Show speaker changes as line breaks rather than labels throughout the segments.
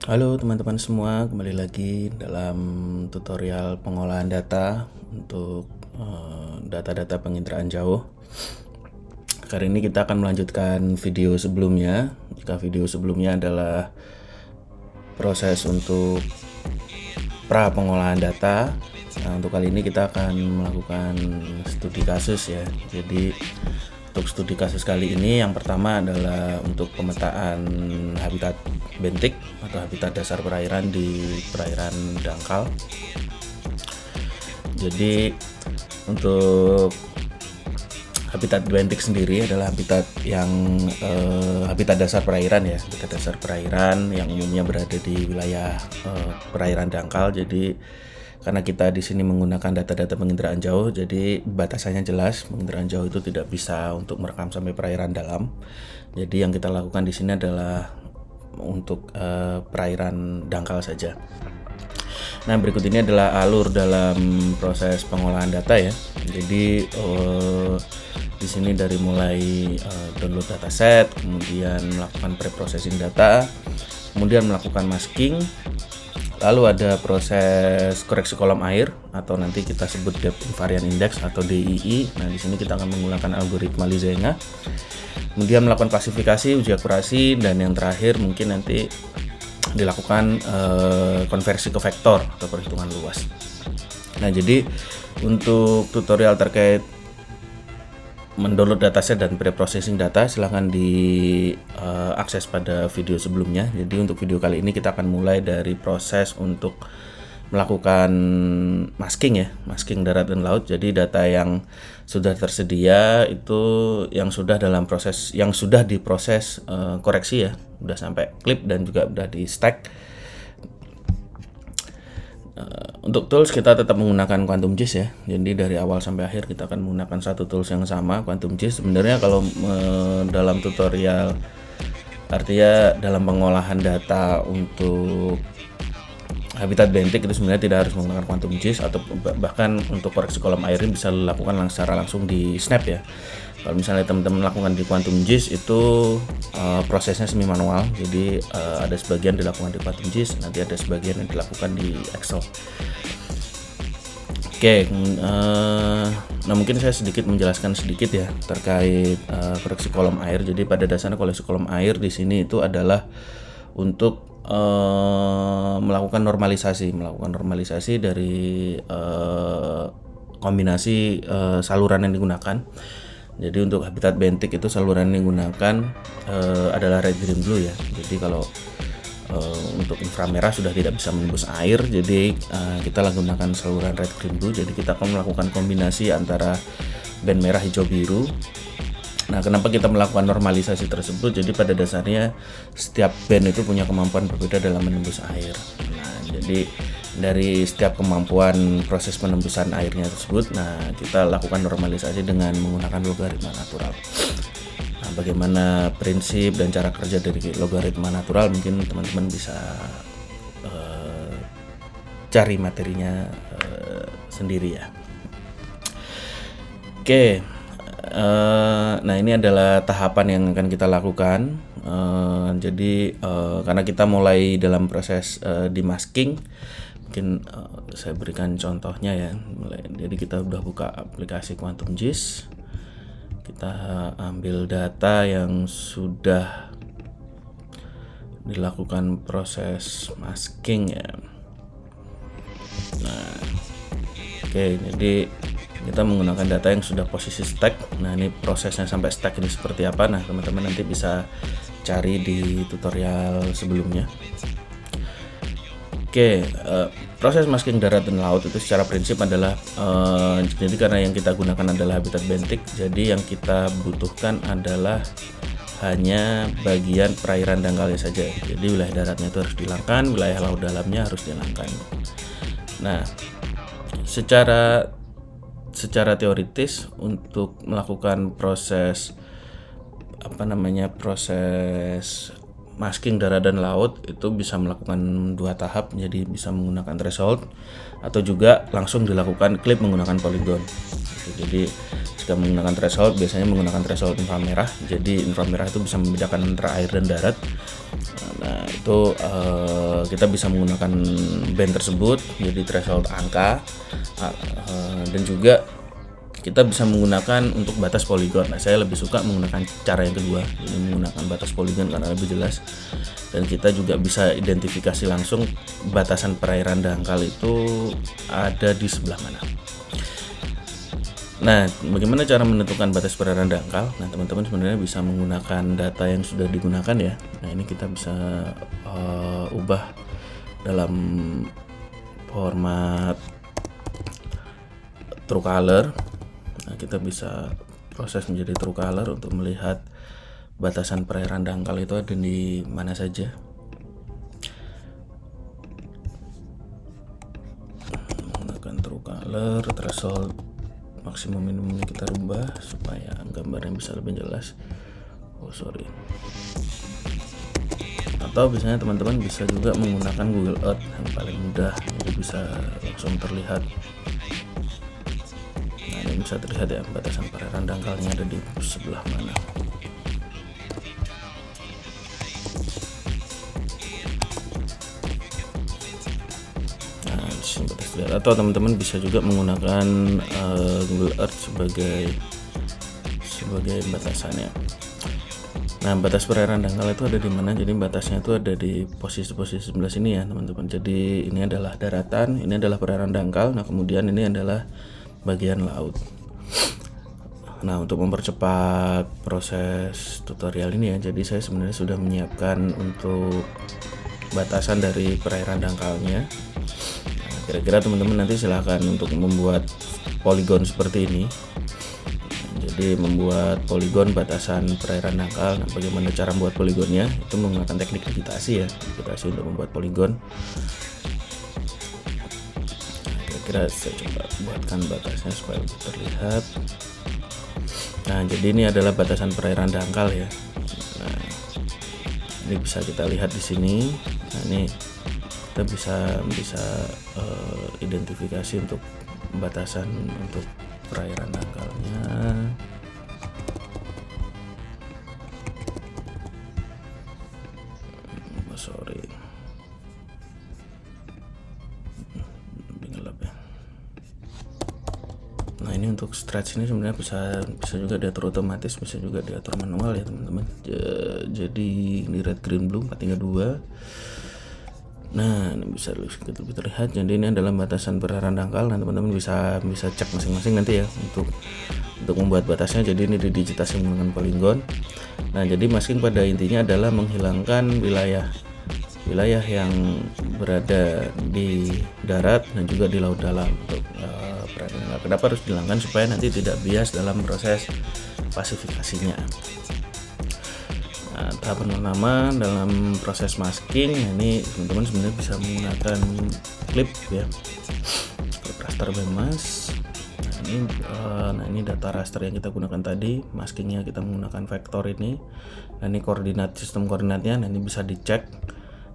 Halo teman-teman semua, kembali lagi dalam tutorial pengolahan data untuk data-data penginderaan jauh. Kali ini kita akan melanjutkan video sebelumnya. Jika video sebelumnya adalah proses untuk pra pengolahan data, nah, untuk kali ini kita akan melakukan studi kasus ya. Jadi untuk studi kasus kali ini yang pertama adalah untuk pemetaan habitat bentik atau habitat dasar perairan di perairan dangkal. Jadi untuk habitat bentik sendiri adalah habitat yang habitat dasar perairan ya, habitat dasar perairan yang umumnya berada di wilayah perairan dangkal. Jadi karena kita di sini menggunakan data-data penginderaan jauh, jadi batasannya jelas. Penginderaan jauh itu tidak bisa untuk merekam sampai perairan dalam. Jadi yang kita lakukan di sini adalah untuk perairan dangkal saja. Nah, berikut ini adalah alur dalam proses pengolahan data ya. Jadi di sini dari mulai download dataset, kemudian melakukan pre-processing data, kemudian melakukan masking, lalu ada proses koreksi kolom air atau nanti kita sebut depth invariant index atau DII. Nah, di sini kita akan menggunakan algoritma Lizenga. Kemudian melakukan klasifikasi, uji akurasi, dan yang terakhir mungkin nanti dilakukan konversi ke vektor atau perhitungan luas. Nah, jadi untuk tutorial terkait mendownload dataset dan pre-processing data silahkan diakses pada video sebelumnya. Jadi untuk video kali ini kita akan mulai dari proses untuk melakukan masking ya, masking darat dan laut. Jadi data yang sudah tersedia itu yang sudah dalam proses, yang sudah diproses koreksi ya, udah sampai clip dan juga udah di stack. Untuk tools kita tetap menggunakan QuantumGIS ya. Jadi dari awal sampai akhir kita akan menggunakan satu tools yang sama, QuantumGIS. Sebenarnya kalau dalam tutorial, artinya dalam pengolahan data untuk habitat bentik itu sebenarnya tidak harus menggunakan QuantumGIS, atau bahkan untuk koreksi kolom air ini bisa dilakukan secara langsung di Snap ya. Kalau misalnya teman-teman melakukan di QuantumGIS itu prosesnya semi manual, jadi ada sebagian dilakukan di QuantumGIS, nanti ada sebagian yang dilakukan di Excel. Oke, nah mungkin saya sedikit menjelaskan sedikit ya terkait koreksi kolom air. Jadi pada dasarnya koreksi kolom air di sini itu adalah untuk melakukan normalisasi dari kombinasi saluran yang digunakan. Jadi untuk habitat bentik itu saluran yang digunakan adalah red green blue ya. Jadi kalau untuk inframerah sudah tidak bisa menembus air, jadi kita gunakan saluran red green blue. Jadi kita akan melakukan kombinasi antara band merah hijau biru. Nah, kenapa kita melakukan normalisasi tersebut? Jadi pada dasarnya setiap band itu punya kemampuan berbeda dalam menembus air. Nah, jadi dari setiap kemampuan proses penembusan airnya tersebut, nah kita lakukan normalisasi dengan menggunakan logaritma natural. Nah, bagaimana prinsip dan cara kerja dari logaritma natural mungkin teman-teman bisa cari materinya sendiri ya. Oke. Nah, ini adalah tahapan yang akan kita lakukan. Jadi karena kita mulai dalam proses demasking, mungkin saya berikan contohnya ya. Jadi kita udah buka aplikasi QuantumGIS, kita ambil data yang sudah dilakukan proses masking ya. Nah, oke, jadi kita menggunakan data yang sudah posisi stack. Nah, ini prosesnya sampai stack ini seperti apa. Nah, teman-teman nanti bisa cari di tutorial sebelumnya. Oke, proses masking darat dan laut itu secara prinsip adalah jadi karena yang kita gunakan adalah habitat bentik, jadi yang kita butuhkan adalah hanya bagian perairan dangkalnya saja. Jadi wilayah daratnya itu harus dihilangkan, wilayah laut dalamnya harus dihilangkan. Nah, secara teoritis untuk melakukan proses proses masking darat dan laut itu bisa melakukan dua tahap. Jadi bisa menggunakan threshold atau juga langsung dilakukan clip menggunakan polygon. Jadi jika menggunakan threshold, biasanya menggunakan threshold inframerah. Jadi inframerah itu bisa membedakan antara air dan darat. Nah itu kita bisa menggunakan band tersebut jadi threshold angka, dan juga kita bisa menggunakan untuk batas poligon. Nah saya lebih suka menggunakan cara yang kedua, jadi menggunakan batas poligon karena lebih jelas, dan kita juga bisa identifikasi langsung batasan perairan dangkal itu ada di sebelah mana. Nah, bagaimana cara menentukan batas perairan dangkal? Nah, teman-teman sebenarnya bisa menggunakan data yang sudah digunakan ya. Nah, ini kita bisa ubah dalam format true color. Nah, kita bisa proses menjadi true color untuk melihat batasan perairan dangkal itu ada di mana saja. Menggunakan true color, threshold maksimum minimumnya kita rubah supaya gambarnya bisa lebih jelas. Atau biasanya teman-teman bisa juga menggunakan Google Earth yang paling mudah, jadi bisa langsung terlihat. Nah, ini bisa terlihat ya batasan perairan dangkalnya ada di sebelah mana. Atau teman-teman bisa juga menggunakan Google Earth sebagai batasannya. Nah, batas perairan dangkal itu ada di mana? Jadi batasnya itu ada di posisi sebelah sini ya teman-teman. Jadi ini adalah daratan, ini adalah perairan dangkal. Nah kemudian ini adalah bagian laut. Nah, untuk mempercepat proses tutorial ini ya, jadi saya sebenarnya sudah menyiapkan untuk batasan dari perairan dangkalnya. Kira-kira teman-teman nanti silahkan untuk membuat poligon seperti ini. Jadi membuat poligon batasan perairan dangkal. Nah, bagaimana cara membuat poligonnya? Itu menggunakan teknik gravitasi ya, gravitasi untuk membuat poligon. Kira-kira saya coba buatkan batasnya supaya lebih terlihat. Nah, jadi ini adalah batasan perairan dangkal ya. Nah, ini bisa kita lihat di sini. Nah, ini kita bisa identifikasi untuk batasan untuk perairan dangkalnya. Nah, ini untuk stretch ini sebenarnya bisa juga diatur otomatis, bisa juga diatur manual ya teman-teman. Jadi ini red green blue 432. Nah, ini bisa lebih terlihat. Jadi ini adalah batasan perairan dangkal. Nah, teman-teman bisa cek masing-masing nanti ya untuk membuat batasnya. Jadi ini didigitasi menggunakan polygon. Nah, jadi masking pada intinya adalah menghilangkan wilayah yang berada di darat dan juga di laut dalam untuk perairan dangkal. Kenapa harus dihilangkan? Supaya nanti tidak bias dalam proses klasifikasinya. Nah, tahapan pertama dalam proses masking, ini teman-teman sebenarnya bisa menggunakan clip ya, clip raster bebas. Nah, ini data raster yang kita gunakan tadi, maskingnya kita menggunakan vektor ini. Nah, ini sistem koordinatnya. Nah, ini bisa dicek,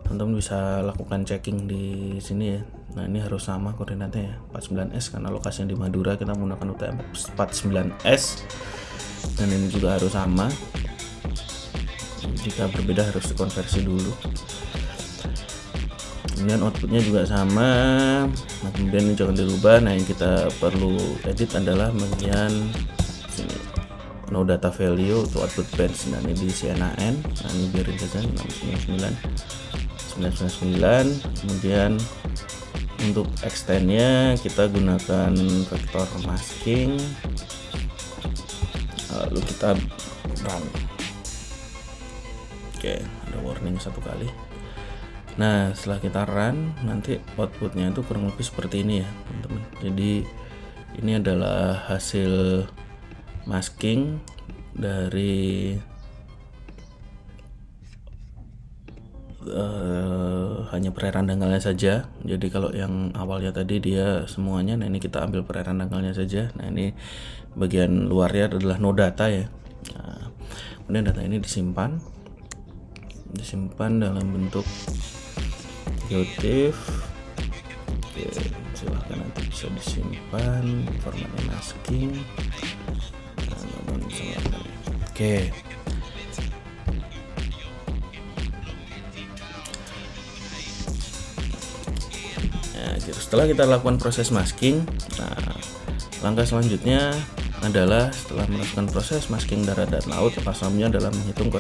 teman-teman bisa lakukan checking di sini ya. Nah, ini harus sama koordinatnya ya, 49S karena lokasinya di Madura, kita menggunakan UTM 49S, dan ini juga harus sama. Jika berbeda harus dikonversi dulu. Kemudian outputnya juga sama. Nah, kemudian ini jangan dirubah. Nah, yang kita perlu edit adalah bagian sini, no data value to output bench. Nah, ini di CNAN. Nah, ini biarin saja 999. Kemudian untuk extendnya kita gunakan vektor masking, lalu kita run. Oke, ada warning satu kali. Nah, setelah kita run, nanti outputnya itu kurang lebih seperti ini ya teman-teman. Jadi ini adalah hasil masking dari hanya perairan dangkalnya saja. Jadi kalau yang awalnya tadi dia semuanya, nah ini kita ambil perairan dangkalnya saja. Nah, ini bagian luarnya adalah no data ya. Nah, kemudian data ini disimpan dalam bentuk GeoTIFF. Oke, silahkan nanti bisa disimpan formatnya masking. Oke. Nah, gitu. Setelah kita lakukan proses masking, nah langkah selanjutnya adalah setelah melakukan proses masking darat dan laut, langkah selanjutnya adalah menghitung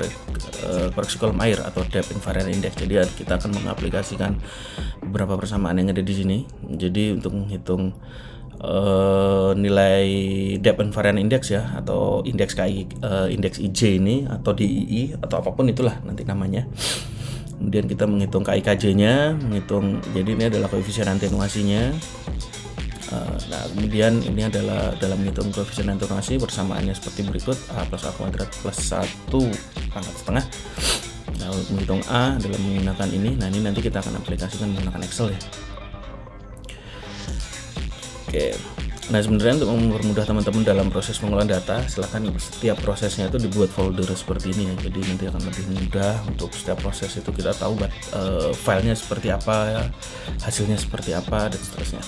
koreksi kolom air atau depth invariant index. Jadi kita akan mengaplikasikan beberapa persamaan yang ada di sini. Jadi untuk menghitung nilai depth invariant index ya, atau indeks KI, indeks IJ ini atau DII atau apapun itulah nanti namanya. Kemudian kita menghitung KIKJ-nya, menghitung, jadi ini adalah koefisien atenuasinya. Nah, kemudian ini adalah dalam menghitung koefisien atenuasi persamaannya seperti berikut: A plus A kuadrat plus 1 pangkat setengah. Nah, untuk menghitung A dalam menggunakan ini, nah ini nanti kita akan aplikasikan menggunakan Excel ya. Oke. Nah, sebenarnya untuk mempermudah teman-teman dalam proses pengolahan data, silakan setiap prosesnya itu dibuat folder seperti ini ya. Jadi nanti akan lebih mudah untuk setiap proses itu kita tahu filenya seperti apa ya, hasilnya seperti apa dan seterusnya.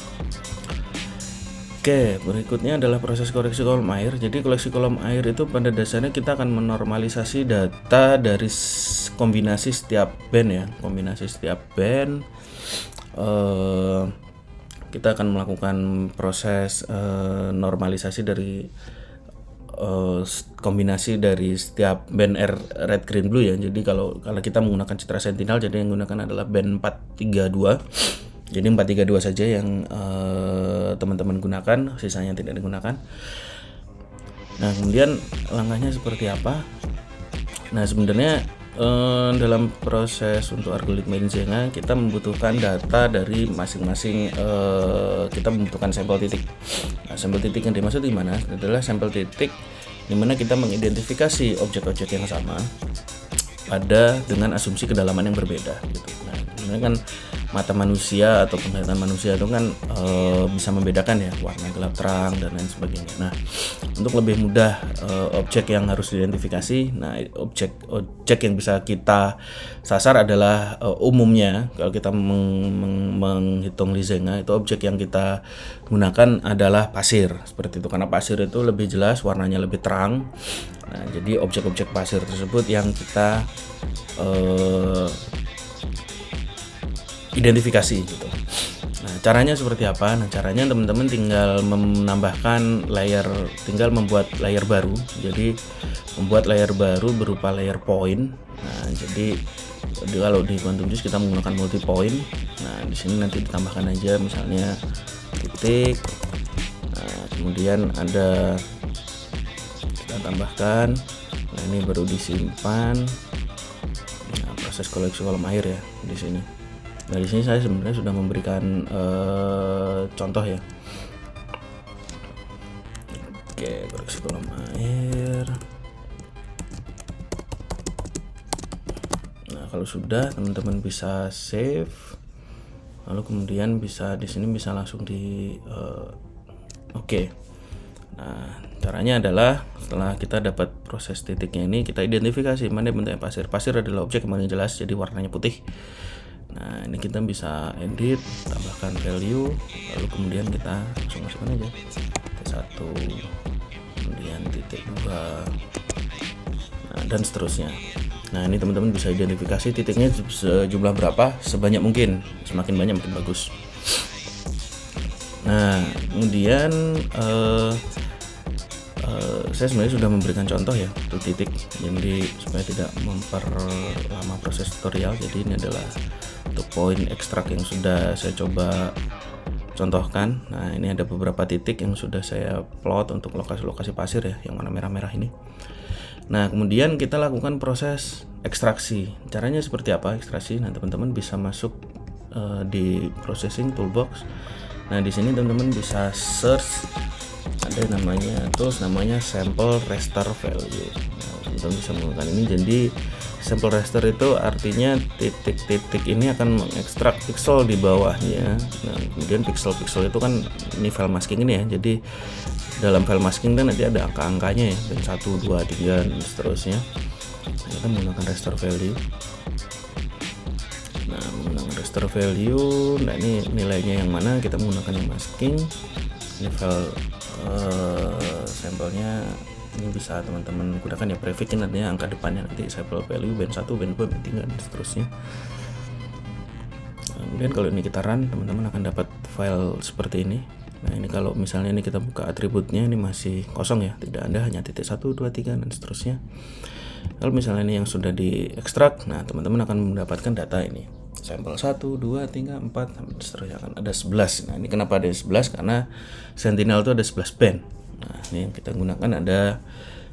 Oke, berikutnya adalah proses koreksi kolom air. Jadi koreksi kolom air itu pada dasarnya kita akan menormalisasi data dari kombinasi setiap band ya, kombinasi setiap band. Kita akan melakukan proses normalisasi dari kombinasi dari setiap band red green blue ya. Jadi kalau kita menggunakan citra sentinel, jadi yang menggunakan adalah band 432. Jadi 432 saja yang teman-teman gunakan, sisanya tidak digunakan. Nah, kemudian langkahnya seperti apa? Nah, sebenarnya dalam proses untuk algoritma Zenga kita membutuhkan data dari masing-masing, kita membutuhkan sampel titik. Nah, sampel titik yang dimaksud di mana adalah sampel titik di mana kita mengidentifikasi objek-objek yang sama dengan asumsi kedalaman yang berbeda gitu. Nah, sebenarnya kan mata manusia atau penglihatan manusia itu kan bisa membedakan ya warna gelap terang dan lain sebagainya. Nah, untuk lebih mudah objek yang harus diidentifikasi, nah objek yang bisa kita sasar adalah umumnya kalau kita menghitung Zenga itu objek yang kita gunakan adalah pasir seperti itu, karena pasir itu lebih jelas, warnanya lebih terang. Nah, jadi objek-objek pasir tersebut yang kita identifikasi gitu. Nah, caranya seperti apa? Nah, caranya teman-teman tinggal tinggal membuat layer baru. Jadi membuat layer baru berupa layer point. Nah, jadi kalau di QuantumGIS kita menggunakan multi point. Nah, di sini nanti ditambahkan aja misalnya titik. Nah, kemudian ada kita tambahkan. Nah, ini baru disimpan. Nah, proses koleksi kolom air ya di sini. Nah, di sini saya sebenarnya sudah memberikan contoh ya. Oke, koreksi kolom air. Nah, kalau sudah teman-teman bisa save. Lalu kemudian bisa di sini bisa langsung oke. Nah, caranya adalah setelah kita dapat proses titiknya ini, kita identifikasi mana bentuknya pasir. Pasir adalah objek yang paling jelas, jadi warnanya putih. Nah, ini kita bisa edit, tambahkan value, lalu kemudian kita langsung masukkan aja T1, kemudian titik 2, nah, dan seterusnya. Nah, ini teman-teman bisa identifikasi titiknya sejumlah berapa, sebanyak mungkin, semakin banyak makin bagus. Nah, kemudian saya sebenarnya sudah memberikan contoh ya untuk titik, jadi supaya tidak memperlama proses tutorial. Jadi ini adalah untuk point ekstrak yang sudah saya coba contohkan. Nah, ini ada beberapa titik yang sudah saya plot untuk lokasi-lokasi pasir ya, yang warna merah-merah ini. Nah, kemudian kita lakukan proses ekstraksi. Caranya seperti apa ekstraksi? Nah, teman-teman bisa masuk di processing toolbox. Nah, di sini teman-teman bisa search, ada namanya sample raster value. Nah, teman-teman bisa menggunakan ini. Jadi sample raster itu artinya titik-titik ini akan mengekstrak pixel di bawahnya. Nah, kemudian pixel-pixel itu kan ini file masking ini ya. Jadi dalam file masking kan nanti ada angka-angkanya ya, dan 1, 2, 3 dan seterusnya. Nah, kita menggunakan raster value. Nah, menggunakan raster value, nah ini nilainya yang mana, kita menggunakan yang masking. Ini file sampelnya ini bisa teman-teman gunakan ya, prefix nantinya angka depannya nanti sample value band 1, band 2, band 3 dan seterusnya. Kemudian kalau ini kita run, teman-teman akan dapat file seperti ini. Nah, ini kalau misalnya ini kita buka atributnya, ini masih kosong ya, tidak ada, hanya titik 1, 2, 3 dan seterusnya. Kalau misalnya ini yang sudah diekstrak, nah teman-teman akan mendapatkan data ini. Sampel 1, 2, 3, 4 sampai seterusnya, akan ada 11. Nah, ini kenapa ada 11? Karena Sentinel itu ada 11 band. Nah, ini yang kita gunakan ada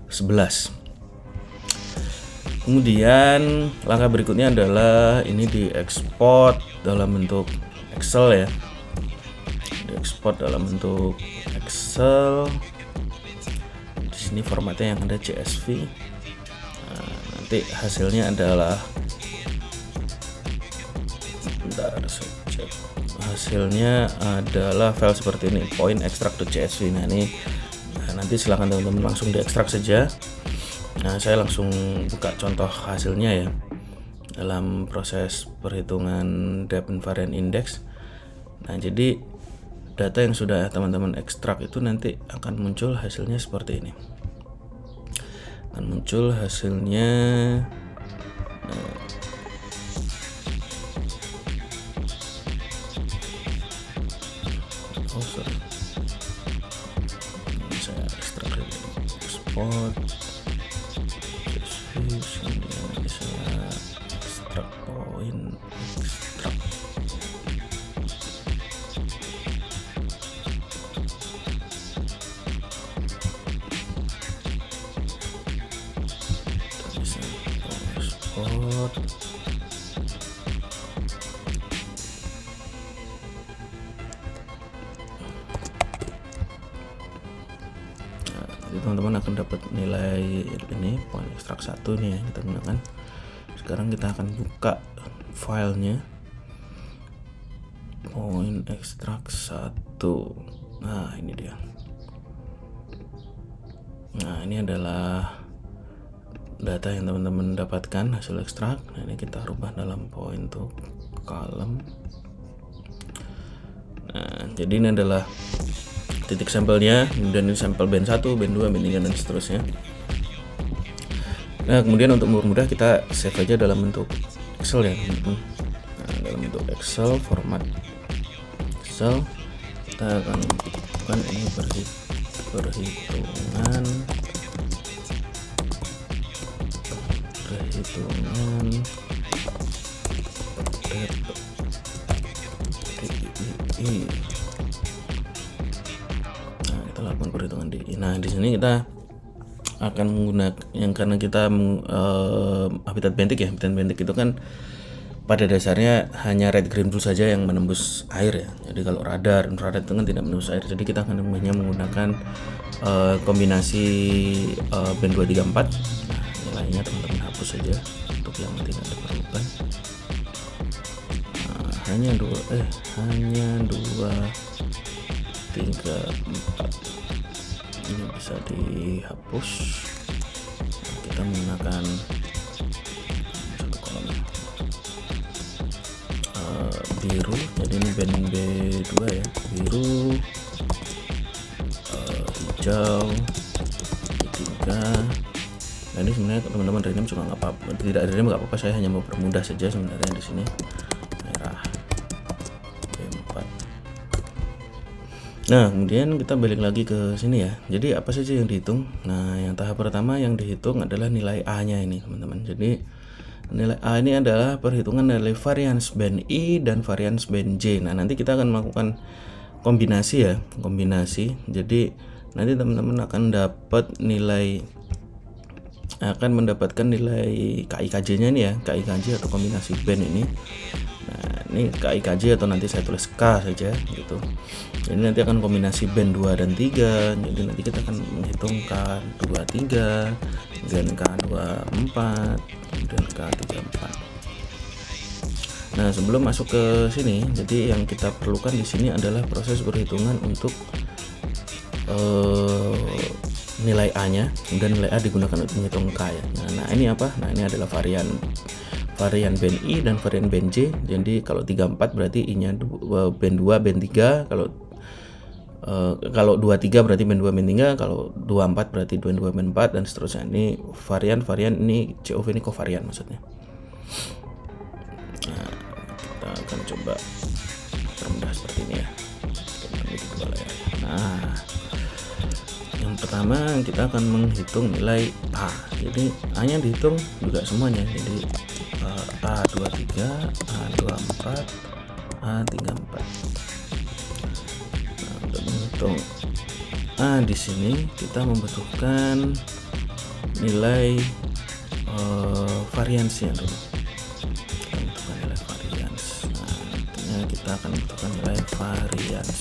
11. Kemudian langkah berikutnya adalah ini diekspor dalam bentuk Excel ya. Diekspor dalam bentuk Excel. Di sini formatnya yang ada CSV. Nah, nanti hasilnya adalah, bentar saya cek. Hasilnya adalah file seperti ini, point extract.csv. Nah, ini nanti silahkan teman-teman langsung diekstrak saja. Nah, saya langsung buka contoh hasilnya ya. Dalam proses perhitungan depth variant index. Nah, jadi data yang sudah teman-teman ekstrak itu nanti akan muncul hasilnya seperti ini. Akan muncul hasilnya saya ekstrak dari export CSV, saya ekstrak point ekstrak. Jadi teman-teman akan dapat nilai ini point extract 1 nih yang kita gunakan. Sekarang kita akan buka filenya point extract 1. Nah, ini dia. Nah, ini adalah data yang teman-teman dapatkan hasil ekstrak. Nah, ini kita rubah dalam point to column. Nah, jadi ini adalah titik sampelnya, kemudian ini sampel band 1, band 2, band 3 dan seterusnya. Nah, kemudian untuk mempermudah kita save aja dalam bentuk Excel ya. Nah, dalam bentuk Excel, format Excel, kita akan bukan ini perhitungan Nah, kita lakukan perhitungan DI. Nah, di sini kita akan menggunakan yang karena kita habitat bentik ya. Habitat bentik itu kan pada dasarnya hanya red green blue saja yang menembus air ya. Jadi kalau radar infrared itu kan tidak menembus air. Jadi kita akan hanya menggunakan kombinasi band 2, 3, 4. Nah, nilainya teman-teman hapus saja untuk yang tidak diperlukan. Nah, hanya 2, 3, 4 ini bisa dihapus. Nah, kita menggunakan satu kolom biru, jadi ini band B2 ya, biru, hijau, tiga. Nah, ini sebenarnya teman-teman rename juga nggak apa-apa, tidak rename nggak apa-apa, saya hanya mau permudah saja sebenarnya di sini. Merah B4. Nah, kemudian kita balik lagi ke sini ya. Jadi apa saja yang dihitung? Nah, yang tahap pertama yang dihitung adalah nilai A-nya ini, teman-teman. Jadi nilai A ini adalah perhitungan dari varians band I dan varians band J. Nah, nanti kita akan melakukan kombinasi ya, kombinasi. Jadi nanti teman-teman akan mendapatkan nilai KIKJ-nya nih ya, KIKJ atau kombinasi band ini. Nah, ini KIKJ atau nanti saya tulis K saja gitu. Jadi nanti akan kombinasi band 2 dan 3. Jadi nanti kita akan menghitung K23, kemudian K24, kemudian K34. Nah, sebelum masuk ke sini, jadi yang kita perlukan di sini adalah proses perhitungan untuk nilai A-nya, kemudian nilai A digunakan untuk menghitung K ya. Nah, ini apa? Nah, ini adalah varian band I dan varian band J. Jadi kalau 34 berarti I-nya band 2, band 3. Kalau 23 berarti band 2, band 3. Kalau 24 berarti band 2, band 4 dan seterusnya. Ini varian ini COV ini covarian maksudnya. Nah, kita akan coba permudah seperti ini ya. Nah, yang pertama kita akan menghitung nilai A. Jadi A nya dihitung juga semuanya. Jadi A23, A24, A34. Nah, untuk menghitung A di sini kita membutuhkan nilai variansnya dulu. Kita membutuhkan nilai varians. Nah, intinya kita akan membutuhkan nilai varians.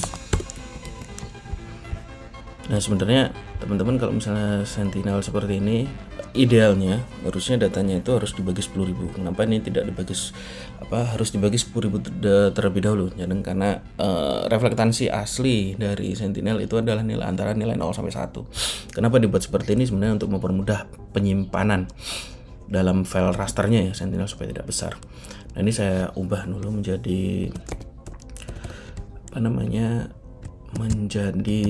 Nah, sebenarnya teman-teman kalau misalnya Sentinel seperti ini, idealnya harusnya datanya itu harus dibagi 10.000. Kenapa ini tidak dibagi harus dibagi 10.000 terlebih dahulu? Jadi karena reflektansi asli dari Sentinel itu adalah nilai antara nilai 0 sampai 1. Kenapa dibuat seperti ini? Sebenarnya untuk mempermudah penyimpanan dalam file rasternya ya Sentinel supaya tidak besar. Nah, ini saya ubah dulu menjadi menjadi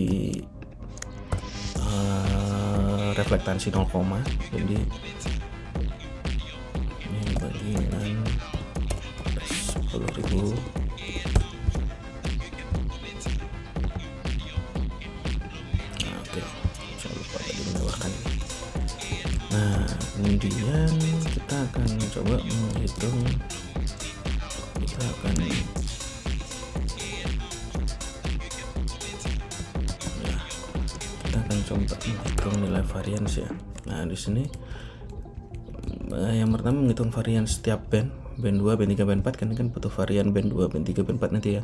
reflektansi 0, jadi ini bagian 10.000. Nah, oke, saya lupa tadi menambahkan ini. Nah, kemudian kita akan coba menghitung, kita akan coba menghitung nilai varians ya. Nah, di sini yang pertama menghitung varians setiap band 2, band 3, band 4 kan butuh varian band 2, band 3, band 4 nanti ya.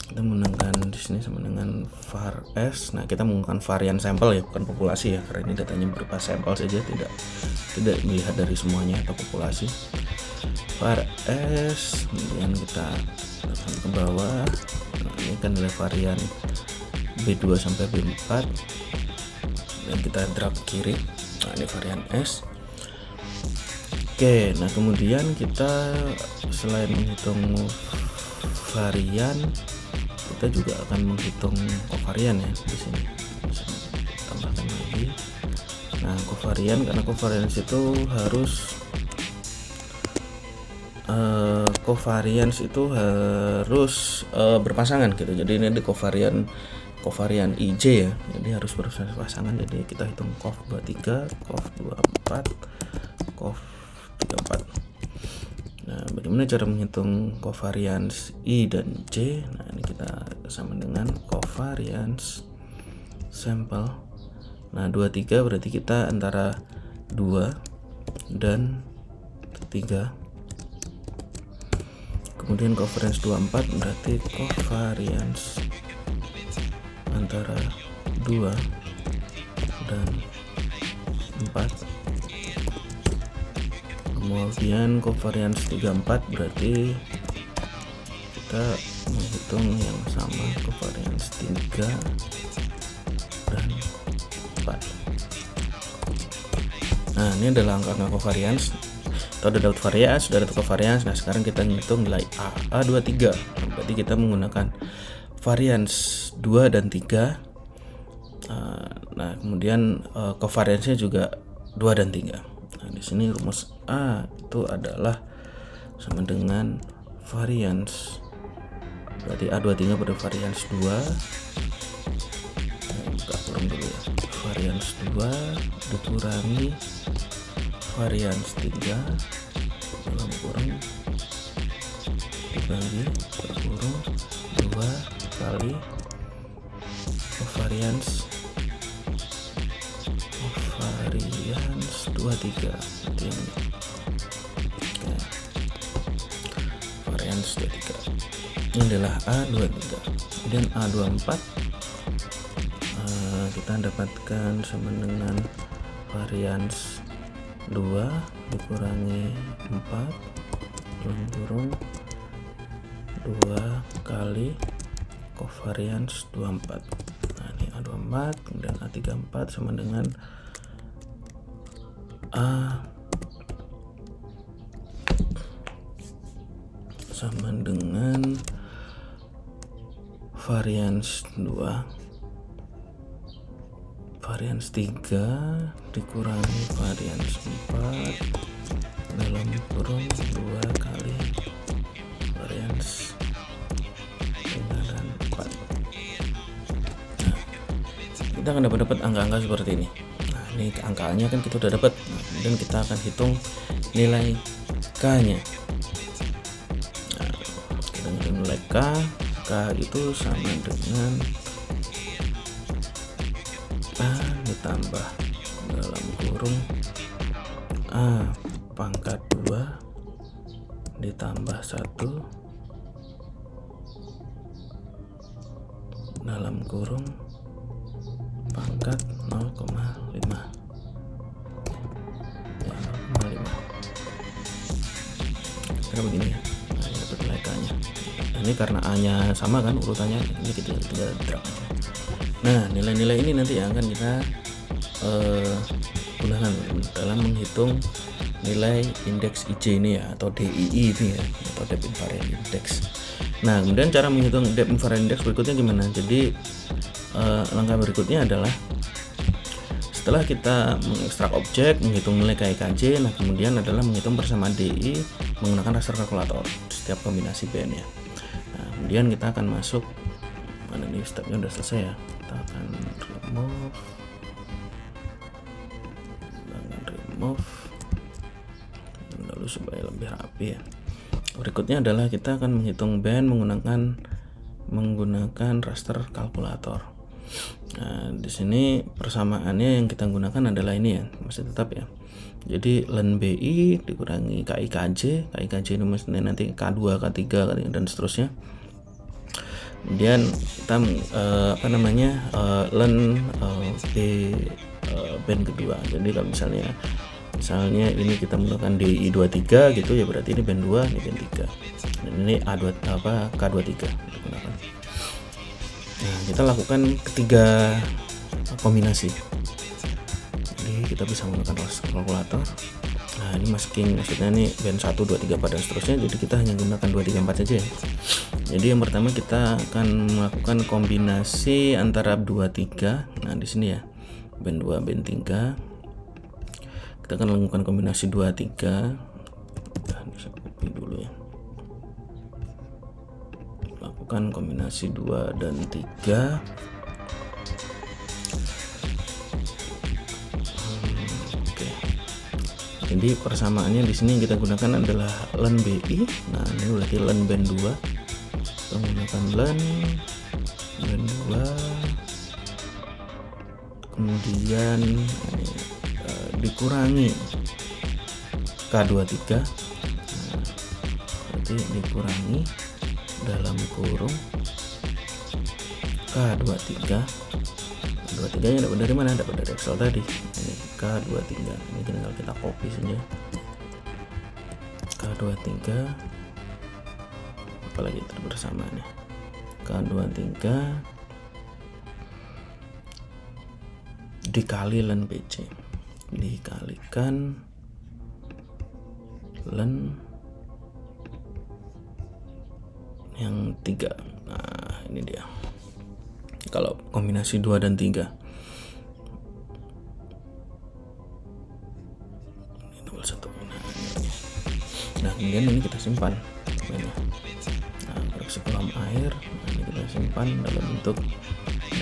Kita menggunakan di sini sama dengan var s. Nah, kita menggunakan varian sampel ya, bukan populasi ya, karena ini datanya berupa sampel saja, tidak melihat dari semuanya atau populasi. Var s, kemudian kita akan ke bawah. Nah, ini kan nilai varian B2 sampai B4. Dan kita drag ke kiri. Nah, ini varian S. Oke, nah kemudian kita selain menghitung varian, kita juga akan menghitung kovarian ya di sini. Tambahkan lagi. Nah, kovarian, karena kovarians itu harus berpasangan gitu. Jadi ini di kovarian IJ ya, jadi harus berpasangan. Jadi kita hitung cov 23, cov 24, cov 34. Nah, bagaimana cara menghitung covarians I dan J? Nah, ini kita sama dengan covarians sampel. Nah, 23 berarti kita antara 2 dan 3. Kemudian covarians 24 berarti covarians antara 2 dan 4. Kemudian covarians 34 berarti kita menghitung yang sama, covarians 3 dan 4. Nah, ini adalah angka covarians. Kita udah dapat varians, sudah dapat covarians. Nah, sekarang kita ngitung nilai A23. Berarti kita menggunakan varians 2 dan 3. Nah, kemudian covariansnya juga 2 dan 3. Nah, di sini rumus A itu adalah sama dengan varians. Berarti A23 pada varians 2. Buka kurang dulu ya. Varians 2 dikurangi varians 3 dalam kurung dibagi per kurung 2 kali varians 23. Ini. Oke. Varians 23. Ini adalah A23. Kemudian A24 kita dapatkan sama dengan varians 2 dikurangi 4 dalam kurung 2 kali covarians 24. Nah, ini A24, kemudian A34 sama dengan varians 2, varians 3 dikurangi varians 4 dalam kurung 2 kali varians kita akan dapat angka-angka seperti ini. Nah, ini angkanya kan kita udah dapat. Nah, kemudian kita akan hitung nilai K-nya. Nah, kita hitung nilai K itu sama dengan A ditambah dalam kurung A pangkat 2 ditambah 1 dalam kurung pangkat 0,5 ya, 0,5 kira begini ya. Nah, ini dapat nilai K-nya. Ini karena A-nya sama kan urutannya, ini kita tinggal drag. Nah, nilai-nilai ini nanti yang akan kita gunakan dalam menghitung nilai indeks IJ ini ya, atau DII ini ya, atau Depth Invariant Index. Nah, kemudian cara menghitung Depth Invariant Index berikutnya gimana? Jadi langkah berikutnya adalah setelah kita mengekstrak objek, menghitung nilai KIKJ, nah kemudian adalah menghitung persamaan DI menggunakan raster kalkulator setiap kombinasi band ya. Nah, kemudian kita akan masuk, mana nih stepnya udah selesai ya, kita akan remove lalu supaya lebih rapi ya. Berikutnya adalah kita akan menghitung band menggunakan raster kalkulator. Nah, di sini persamaannya yang kita gunakan adalah ini ya, masih tetap ya. Jadi len BI dikurangi KIKJ ini mesti nanti K2, K3 dan seterusnya. Kemudian kita len band kedua. Jadi kalau misalnya ini kita menggunakan DI23 gitu ya, berarti ini band 2, ini band 3. Dan ini K23 digunakan. Nah, kita lakukan ketiga kombinasi. Jadi kita bisa menggunakan raster kalkulator. Nah, ini maksudnya ini band 1, 2, 3, 4 dan seterusnya. Jadi kita hanya gunakan 2, 3, 4 saja ya. Jadi yang pertama kita akan melakukan kombinasi antara 2, 3. Nah, di sini ya. Band 2, band 3. Kita akan lakukan kombinasi 2, 3. Nah, bisa copy dulu ya. Lakukan kombinasi 2 dan 3. Oke. Jadi persamaannya di sini yang kita gunakan adalah len BI. Nah, ini berarti len band 2. Kita menggunakan len band 2. Kemudian dikurangi K23. Nah, berarti dikurangi dalam kurung K23. K23 nya dapat dari mana? Dapat dari Excel tadi. Ini K23. Ini tinggal kita copy saja. K23 apalagi bersamaannya. K23 dikali len PC dikalikan len yang 3. Nah, ini dia. Kalau kombinasi 2 dan 3. Ini tabel 1. Nah, kemudian ini kita simpan. Nah, koreksi kolam air. Nah, ini kita simpan dalam bentuk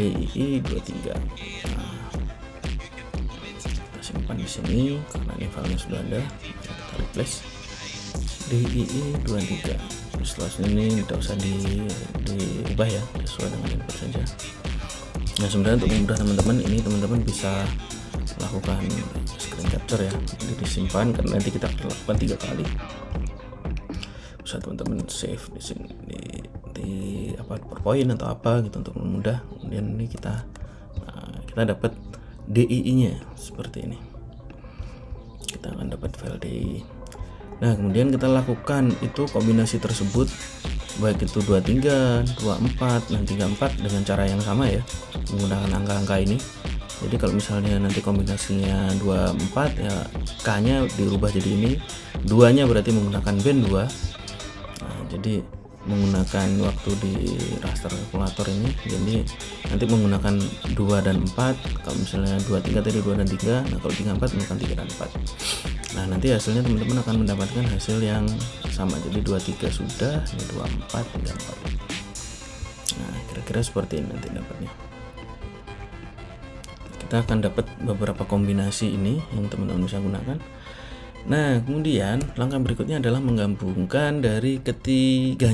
DII23. Nah, simpan di sini karena ini filenya sudah ada. Kita replace DII23. Setelah ini tidak usah diubah ya, sesuai dengan input saja. Nah, sebenarnya untuk memudahkan teman-teman, ini teman-teman bisa lakukan screen capture ya. Jadi disimpan karena nanti kita akan lakukan 3 kali. Bisa teman-teman save di sini di PowerPoint atau apa gitu untuk memudah. Kemudian ini kita dapat DII-nya seperti ini. Kita akan dapat file DII. Nah, kemudian kita lakukan itu kombinasi tersebut, baik itu 23, 24 dan 34 dengan cara yang sama ya, menggunakan angka-angka ini. Jadi kalau misalnya nanti kombinasinya 24 ya, K-nya dirubah jadi ini, 2-nya berarti menggunakan band 2. Nah, jadi menggunakan waktu di raster kalkulator ini, jadi nanti menggunakan 2 dan 4. Kalau misalnya 23 tadi 2 dan 3, nah kalau 34 menggunakan 3 dan 4. Nah, nanti hasilnya teman-teman akan mendapatkan hasil yang sama. Jadi 23 sudah, ini 24, 34. Nah, kira-kira seperti ini nanti dapatnya. kita akan dapat beberapa kombinasi ini yang teman-teman bisa gunakan. Nah, kemudian langkah berikutnya adalah menggabungkan dari ketiga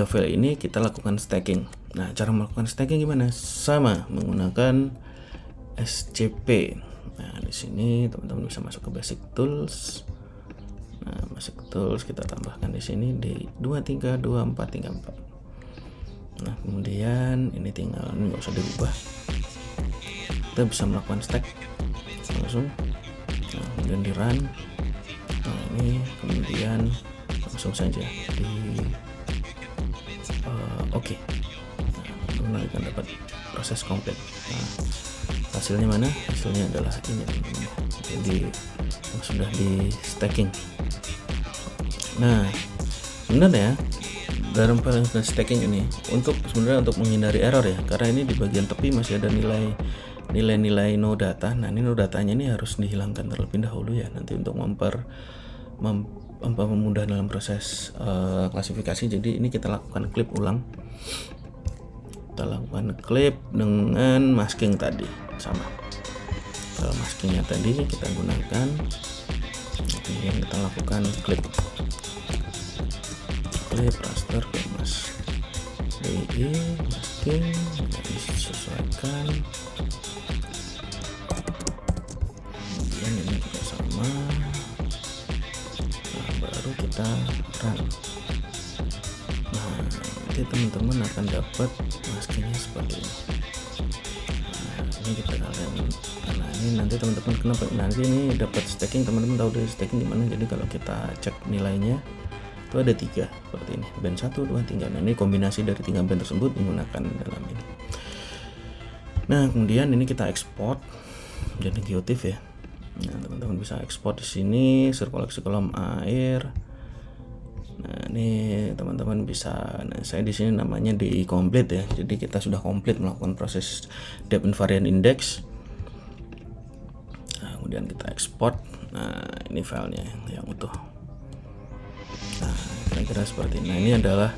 file ini, kita lakukan stacking. Nah, cara melakukan stacking gimana? Sama, menggunakan SCP. Nah, di sini teman-teman bisa masuk ke Basic Tools. Nah, Basic Tools kita tambahkan di sini di 232434. Nah, kemudian ini nggak usah dirubah. Kita bisa melakukan stack langsung. Nah, kemudian di run. Nah, ini kemudian langsung saja di oke. Nah, kita dapat proses komplit. Nah, hasilnya mana? Hasilnya adalah ini teman-teman. Jadi sudah di stacking. Nah, sebenarnya dalam file stacking ini untuk menghindari error ya, karena ini di bagian tepi masih ada nilai no data. Nah, ini no datanya ini harus dihilangkan terlebih dahulu ya, nanti untuk mempermudah dalam proses klasifikasi. Jadi ini kita lakukan clip ulang. Kita lakukan clip dengan masking tadi sama. Kalau maskingnya tadi kita gunakan, kemudian kita lakukan clip raster ke mas DI masking, disesuaikan. Kemudian ini juga sama. Nah, baru kita run. Nah, nanti teman-teman akan dapat maskingnya seperti ini. Nah, ini kita kalian, nah ini nanti teman-teman kenapa nanti ini dapat stacking, teman-teman tahu dari stacking gimana. Jadi kalau kita cek nilainya itu ada 3 seperti ini, band 1, 2, 3. Nah, ini kombinasi dari 3 band tersebut digunakan dalam ini. Nah, kemudian ini kita ekspor jadi GeoTIFF ya. Nah, teman-teman bisa ekspor di sini sirkulasi kolom air. Nah, ini teman-teman bisa, nah saya di sini namanya DI complete ya. Jadi kita sudah komplit melakukan proses depth invariant index. Nah, kemudian kita ekspor. Nah, ini filenya yang utuh. Nah, kira-kira seperti ini. Nah, ini adalah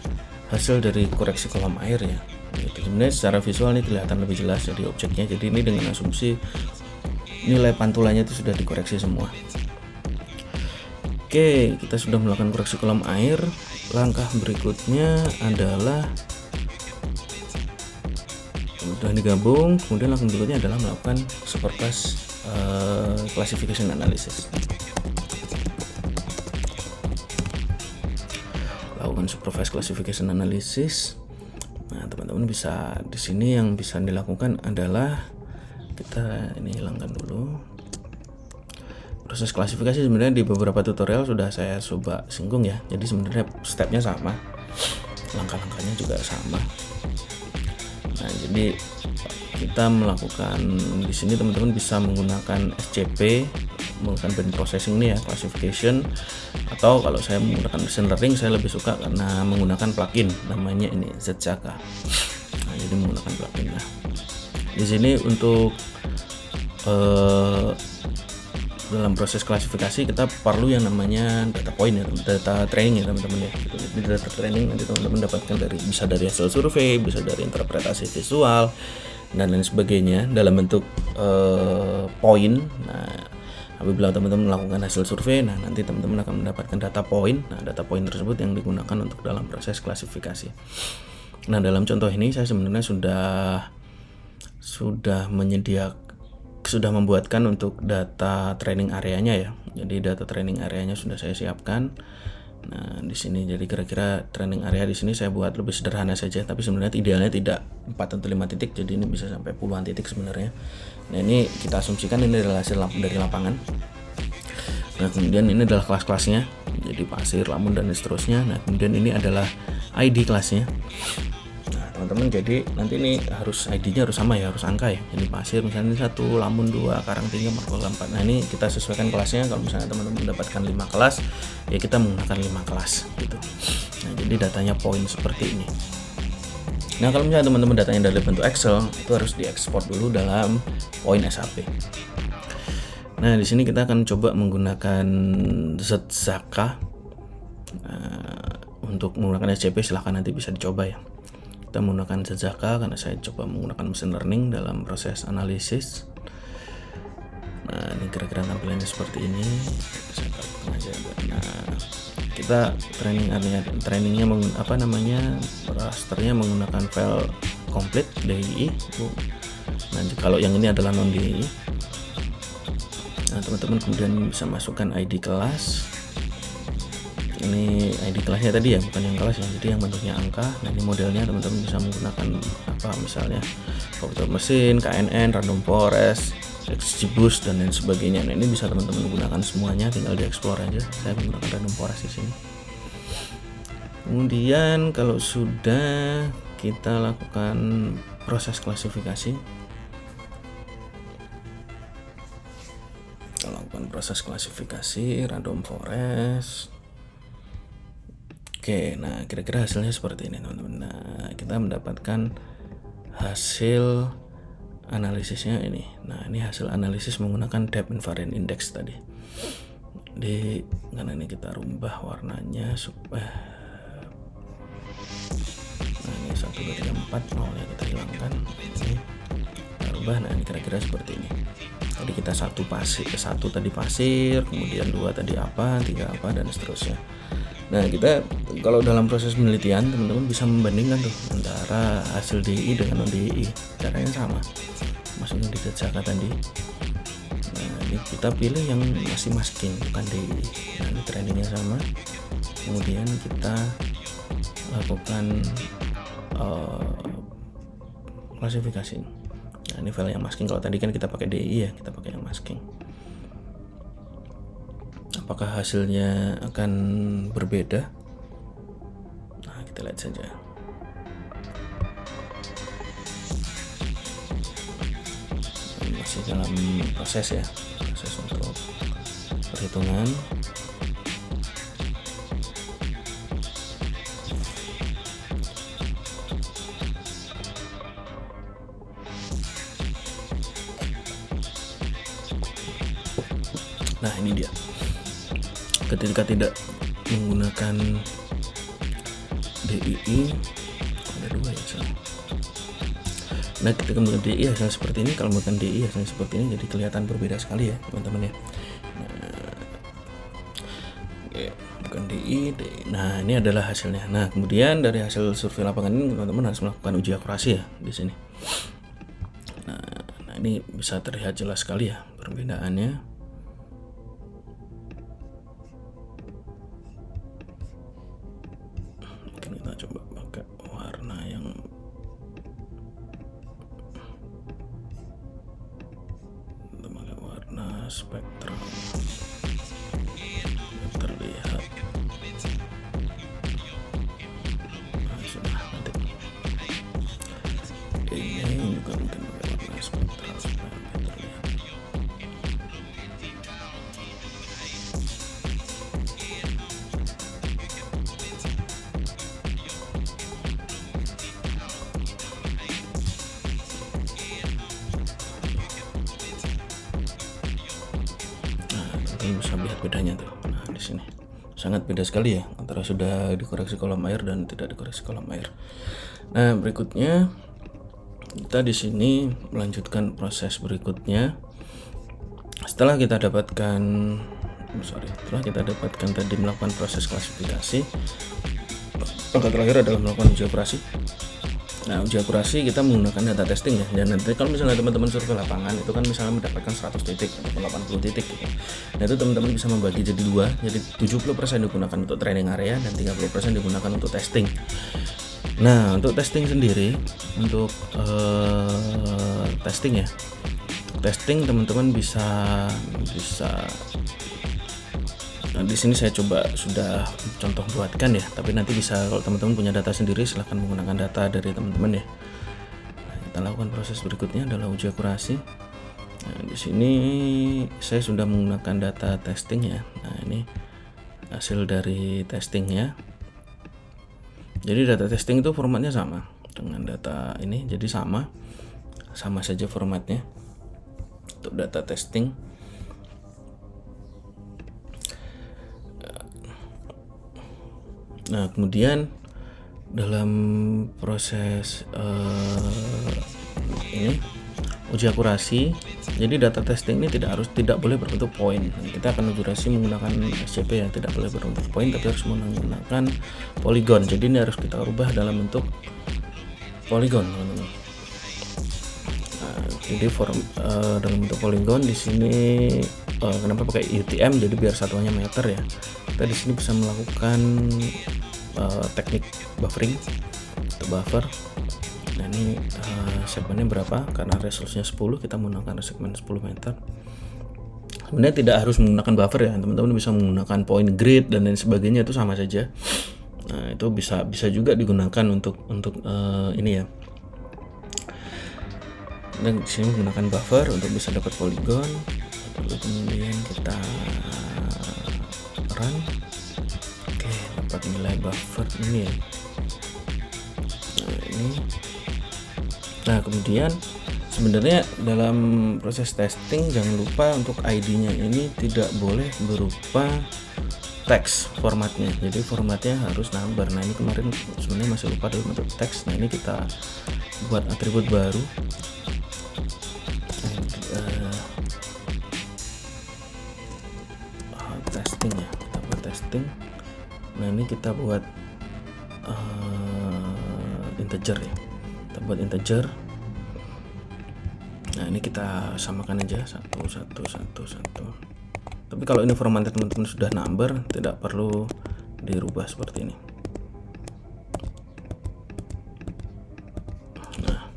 hasil dari koreksi kolom air ya. Itu sebenarnya secara visual ini kelihatan lebih jelas jadi objeknya. Jadi ini dengan asumsi nilai pantulannya itu sudah dikoreksi semua. Oke, kita sudah melakukan koreksi kolom air. Langkah berikutnya adalah sudah digabung. Kemudian langkah berikutnya adalah melakukan superclass classification analysis. Lakukan supervised classification analysis. Nah, teman-teman bisa di sini yang bisa dilakukan adalah kita ini hilangkan dulu. Proses klasifikasi sebenarnya di beberapa tutorial sudah saya coba singgung ya. Jadi sebenarnya stepnya sama, langkah-langkahnya juga sama. Nah, jadi kita melakukan di sini teman-teman bisa menggunakan SCP, menggunakan band processing ini ya, classification, atau kalau saya menggunakan machine learning saya lebih suka karena menggunakan plugin namanya ini ZCK. Nah, jadi menggunakan plugin. Nah, di sini untuk dalam proses klasifikasi kita perlu yang namanya data point ya, data training ya teman-teman ya. Jadi data training nanti teman-teman dapatkan bisa dari hasil survei, bisa dari interpretasi visual dan lain sebagainya dalam bentuk poin. Nah, apabila teman-teman melakukan hasil survei, nah nanti teman-teman akan mendapatkan data point. Nah, data point tersebut yang digunakan untuk dalam proses klasifikasi. Nah, dalam contoh ini saya sebenarnya sudah membuatkan untuk data training areanya ya. Jadi data training areanya sudah saya siapkan. Nah, di sini jadi kira-kira training area di sini saya buat lebih sederhana saja, tapi sebenarnya idealnya tidak 4 atau 5 titik, jadi ini bisa sampai puluhan titik sebenarnya. Nah, ini kita asumsikan ini adalah hasil dari lapangan. Nah, kemudian ini adalah kelas-kelasnya. Jadi pasir, lamun dan seterusnya. Nah, kemudian ini adalah ID kelasnya. Teman-teman, jadi nanti ini harus ID-nya harus sama ya, harus angka ya. Jadi pasir misalnya 1, lamun 2, karang 3, markola 4. Nah, ini kita sesuaikan kelasnya. Kalau misalnya teman-teman mendapatkan 5 kelas, ya kita menggunakan 5 kelas gitu. Nah, jadi datanya poin seperti ini. Nah, kalau misalnya teman-teman datanya dari bentuk Excel, itu harus diekspor dulu dalam poin SAP. Nah, di sini kita akan coba menggunakan ZCK. Untuk menggunakan SCP silahkan nanti bisa dicoba ya. kita menggunakan Jajaka karena saya coba menggunakan machine learning dalam proses analisis. Nah, ini kira-kira tampilannya seperti ini. Saya taruhkan aja. Nah, kita trainingnya rasternya menggunakan file complete DII. Nah, kalau yang ini adalah non DII. Nah, teman-teman kemudian bisa masukkan ID kelas. Ini ID kelasnya tadi ya, bukan yang kelas ya, jadi yang bentuknya angka. Nah, ini modelnya teman-teman bisa menggunakan misalnya komputer mesin, KNN, random forest, XGBoost dan lain sebagainya. Nah, ini bisa teman-teman gunakan semuanya, tinggal di-explore aja. Saya menggunakan random forest di sini. Kemudian kalau sudah kita lakukan proses klasifikasi, random forest. Oke, nah kira-kira hasilnya seperti ini teman-teman. Nah, kita mendapatkan hasil analisisnya ini. Nah, ini hasil analisis menggunakan depth invariant index tadi. Karena ini kita rubah warnanya supaya ini 1, 2, 3, 4 awalnya kita hilangkan. Ini kita rubah. Nah, ini kira-kira seperti ini. Tadi kita satu tadi pasir, kemudian 2 tadi apa, 3 apa, dan seterusnya. Nah, kita kalau dalam proses penelitian teman-teman bisa membandingkan tuh antara hasil DI dengan non DI. Caranya sama, masukin di Jajaka tadi. Nah, ini kita pilih yang masih masking, bukan DI. Nah, ini trainingnya sama. Kemudian kita lakukan klasifikasi. Nah, ini file yang masking. Kalau tadi kan kita pakai DI ya, kita pakai yang masking. Apakah hasilnya akan berbeda? Nah, kita lihat saja. Ini masih dalam proses ya, proses untuk perhitungan. Nah, ini dia. Ketika tidak menggunakan DII, ada 2 ya salah. Nah, ketika menggunakan DII hasilnya seperti ini, kalau menggunakan DII hasilnya seperti ini, jadi kelihatan berbeda sekali ya teman-teman ya. Bukan DII. Nah, ini adalah hasilnya. Nah, kemudian dari hasil survei lapangan ini teman-teman harus melakukan uji akurasi ya di sini. Nah, ini bisa terlihat jelas sekali ya perbedaannya. Kita coba pakai warna yang spektral terlihat. Nah, sudah nanti ini juga mungkin pakai warna spektral supaya lebih terlihat. Bisa lihat bedanya tuh. Nah, di sini sangat beda sekali ya antara sudah dikoreksi kolam air dan tidak dikoreksi kolam air. Nah, berikutnya kita di sini melanjutkan proses berikutnya. Setelah kita dapatkan tadi melakukan proses klasifikasi, langkah terakhir adalah melakukan uji akurasi. Nah, uji akurasi kita menggunakan data testing ya. Dan nanti kalau misalnya teman-teman survei lapangan itu kan misalnya mendapatkan 100 titik atau 80 titik gitu. Nah, itu teman-teman bisa membagi jadi 2. Jadi 70% digunakan untuk training area dan 30% digunakan untuk testing. Nah, untuk testing sendiri, untuk testing ya. Testing teman-teman bisa Nah, di sini saya coba sudah contoh buatkan ya, tapi nanti bisa kalau teman-teman punya data sendiri silahkan menggunakan data dari teman-teman ya. Nah, kita lakukan proses berikutnya adalah uji akurasi. Nah, di sini saya sudah menggunakan data testing ya. Nah, ini hasil dari testingnya. Jadi data testing itu formatnya sama dengan data ini, jadi sama saja formatnya untuk data testing. Nah, kemudian dalam proses ini uji akurasi, jadi data testing ini tidak boleh berbentuk point. Kita akan uji akurasi menggunakan SCP yang tidak boleh berbentuk point, tapi harus menggunakan polygon. Jadi ini harus kita ubah dalam bentuk polygon, teman-teman. Jadi dalam bentuk polygon di sini kenapa pakai UTM? Jadi biar satuannya meter ya. Kita di sini bisa melakukan teknik buffering atau buffer. Nah ini segmennya berapa? Karena resolusinya 10, kita menggunakan segmen 10 meter. Sebenarnya tidak harus menggunakan buffer ya, teman-teman bisa menggunakan point grid dan lain sebagainya, itu sama saja. Nah itu bisa juga digunakan untuk ini ya. Dan di sini menggunakan buffer untuk bisa dapat polygon. Lalu kemudian kita run. Oke, dapat nilai buffer ini ya. Nah ini. Nah kemudian sebenarnya dalam proses testing jangan lupa untuk ID-nya ini tidak boleh berupa teks formatnya. Jadi formatnya harus number. Nah ini kemarin sebenarnya masih lupa dalam bentuk teks. Nah ini kita buat atribut baru. Testing ya, kita buat testing. Nah ini kita buat integer ya, kita buat integer. Nah ini kita samakan aja 1 1 1 1. Tapi kalau ini formatnya teman-teman sudah number, tidak perlu dirubah seperti ini. Nah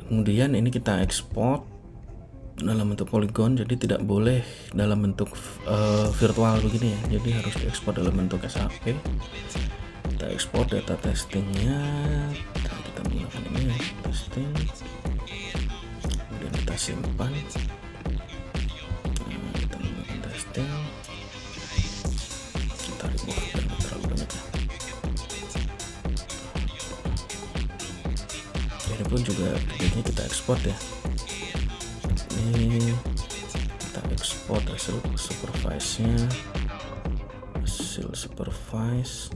kemudian ini kita ekspor dalam bentuk polygon, jadi tidak boleh dalam bentuk virtual begini ya, jadi harus diekspor dalam bentuk SAP. Kita ekspor data testingnya, kita menggunakan ini ya, testing, kemudian kita simpan. Nah, kita menggunakan testing, kita remove dan terlalu banyak ya. Ini pun juga ini kita ekspor ya. Ini kita ekspor hasil supervise-nya, hasil supervise,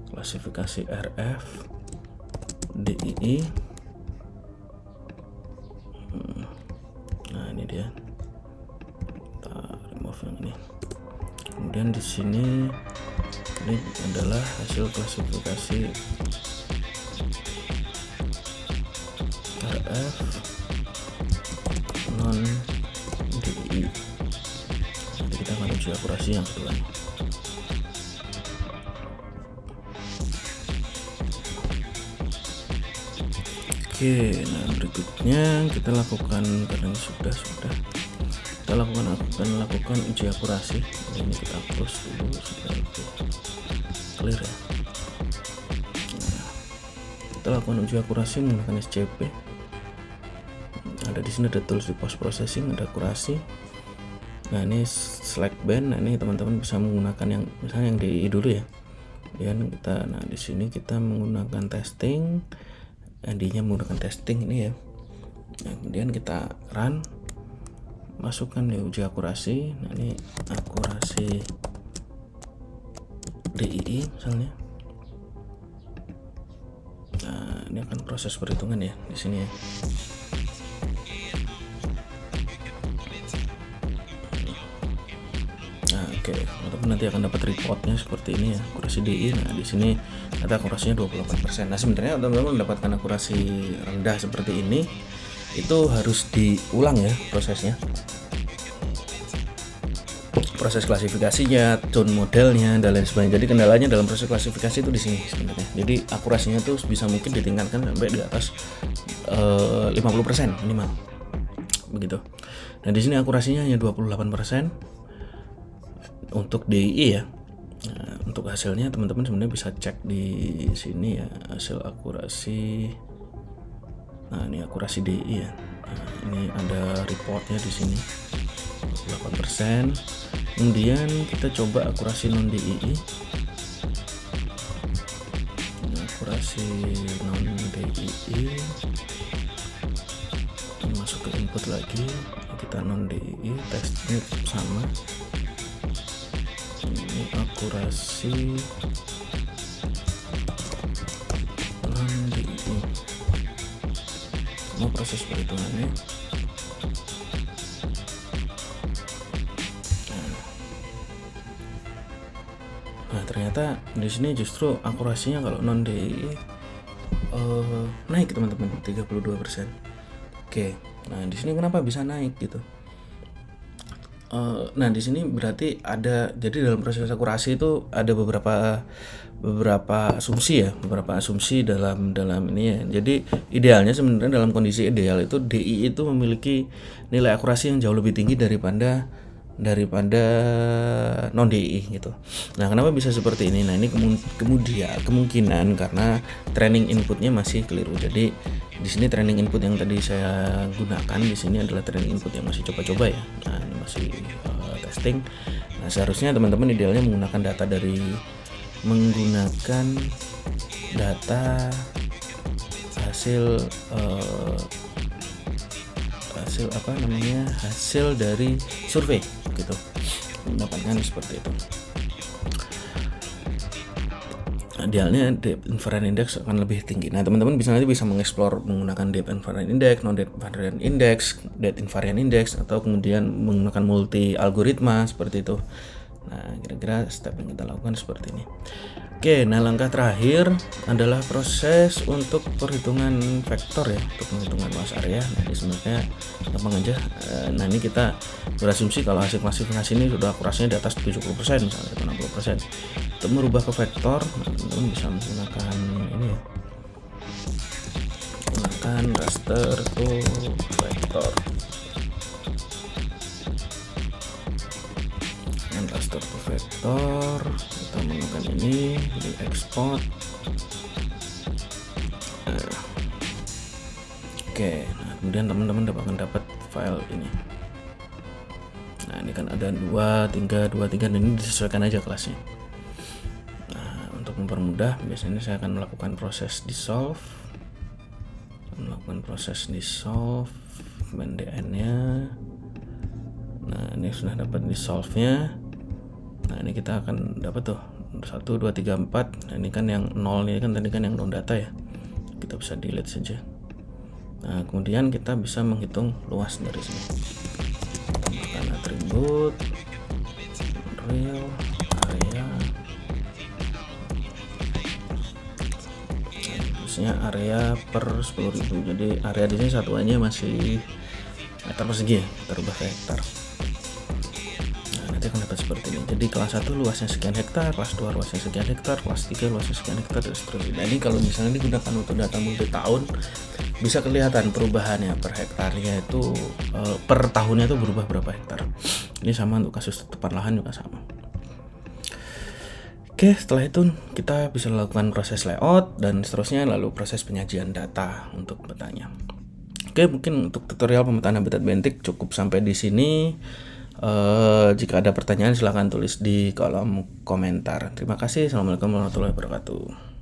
klasifikasi RF, DII. Nah ini dia, kita remove yang ini. Kemudian di sini ini adalah hasil klasifikasi RF non DI. Nanti kita akan uji akurasi yang kedua. Oke, nah berikutnya kita lakukan, karena ini sudah kita lakukan uji akurasi. Ini kita close dulu supaya lebih clear ya. Nah, kita lakukan uji akurasi menggunakan SCP. Ada di sini ada tools di post processing, ada akurasi. Nah ini select band. Nah ini teman-teman bisa menggunakan yang misalnya yang DI dulu ya. Dan kita, nah di sini kita menggunakan testing, ID-nya menggunakan testing ini ya. Nah, kemudian kita run, masukkan di uji akurasi. Nah ini akurasi DII misalnya. Nah ini akan proses perhitungan ya di sini ya. Oke, teman-teman nanti akan dapat reportnya seperti ini ya, akurasi DI. Nah di sini data akurasinya 28%. Nah sebenarnya teman-teman mendapatkan akurasi rendah seperti ini itu harus diulang ya prosesnya, proses klasifikasinya, tone modelnya dan lain sebagainya. Jadi kendalanya dalam proses klasifikasi itu di sini sebenarnya. Jadi akurasinya tuh bisa mungkin ditingkatkan sampai di atas 50% minimal, begitu. Nah di sini akurasinya hanya 28%. Untuk DII ya. Nah, untuk hasilnya teman-teman sebenarnya bisa cek di sini ya, hasil akurasi. Nah ini akurasi DII ya. Nah, ini ada reportnya di sini 28%. Kemudian kita coba akurasi non DII. Akurasi non DII. Masuk ke input lagi, kita non DII, tesnya sama. Ini akurasi proses perhitungannya. Nah, ternyata di sini justru akurasinya kalau non DIY naik teman-teman, 32%. Oke, nah di sini kenapa bisa naik gitu? Nah di sini berarti ada, jadi dalam proses akurasi itu ada beberapa asumsi dalam ini ya. Jadi idealnya sebenarnya dalam kondisi ideal itu DI itu memiliki nilai akurasi yang jauh lebih tinggi daripada non DI gitu. Nah, kenapa bisa seperti ini? Nah, ini kemudian kemungkinan karena training inputnya masih keliru. Jadi di sini training input yang tadi saya gunakan di sini adalah training input yang masih coba-coba ya. Nah, ini masih testing. Nah, seharusnya teman-teman idealnya menggunakan data hasil dari survei gitu, mendapatkan seperti itu. Idealnya depth invariant index akan lebih tinggi. Nah, teman-teman nanti bisa mengeksplor menggunakan depth invariant index, non depth invariant index, depth invariant index, atau kemudian menggunakan multi algoritma seperti itu. Nah, kira-kira step yang kita lakukan seperti ini. Oke, nah langkah terakhir adalah proses untuk perhitungan vektor ya, untuk penghitungan luas area. Nah, ini sebenarnya gampang aja. Nah, ini kita berasumsi kalau hasil klasifikasi ini sudah akurasinya di atas 70%, misalnya 60%. Untuk merubah ke vektor, teman-teman bisa menggunakan ini ya. Menggunakan raster to vektor. Raster to vektor, kita menggunakan ini di export. Oke, nah kemudian teman-teman dapat file ini. Nah, ini kan ada 2, 3 dan ini disesuaikan aja kelasnya. Nah, untuk mempermudah biasanya saya akan melakukan proses dissolve. Command DN-nya. Nah, ini sudah dapat dissolve-nya. Nah, ini kita akan dapat tuh 1, 2, 3, 4. Nah, ini kan yang 0 ini kan tadi kan yang non data ya. Kita bisa delete saja. Nah, kemudian kita bisa menghitung luas dari sini. Tambahkan atribut real area. Terusnya area per 10.000. Jadi area di sini satuannya masih meter persegi ya, kita rubah ke hektar. Akan dapat seperti ini. Jadi kelas 1 luasnya sekian hektar, kelas 2 luasnya sekian hektar, kelas 3 luasnya sekian hektar, dan seterusnya. Nah, ini kalau misalnya digunakan untuk data multi tahun bisa kelihatan perubahannya per hektarnya itu per tahunnya itu berubah berapa hektar. Ini sama untuk kasus tetepan lahan juga sama. Oke, setelah itu kita bisa lakukan proses layout dan seterusnya, lalu proses penyajian data untuk petanya. Oke, mungkin untuk tutorial pemetaan habitat bentik cukup sampai di sini. Jika ada pertanyaan silahkan tulis di kolom komentar. Terima kasih. Assalamualaikum warahmatullahi wabarakatuh.